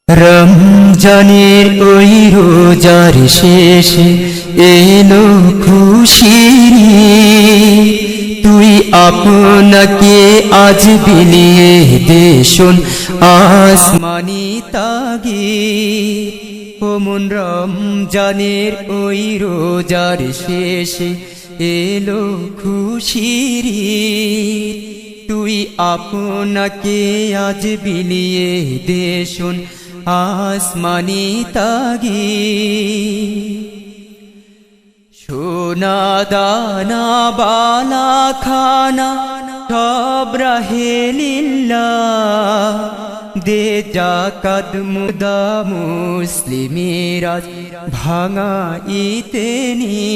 রমজানের ওই রোজার শেষে এলো খুশির ঈদ। তুই আপনাকে আজ বিলিয়ে দে শোন আসমানি তাগিদ। ও মন রমজানের ওই রোজার শেষে এলো খুশির ঈদ। তুই আপনাকে আজ বিলিয়ে দে শোন আসমানি তাগিদ। সোনা দানা বালা খানা সব রাহে লিল্লাহ। দে জাকাত মুদা মুসলিমেরা ভাঙা ইতেনি।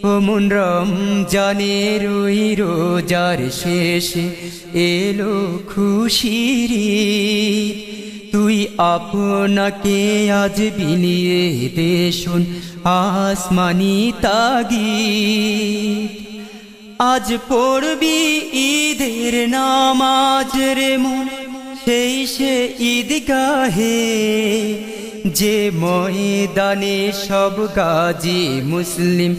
ও মন রমজানের ওই রোজার শেষে এলো খুশির ঈদ। তুই আপনাকে আজ বিলিয়ে দে শোন আসমানি তাগিদ। আজ পড়বি ঈদের নামাজ রে মন সেই সে ঈদগাহে। যে ময়দানে সব গাজী মুসলিম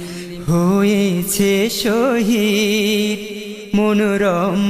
হয়েছে শহীদ। মনোরম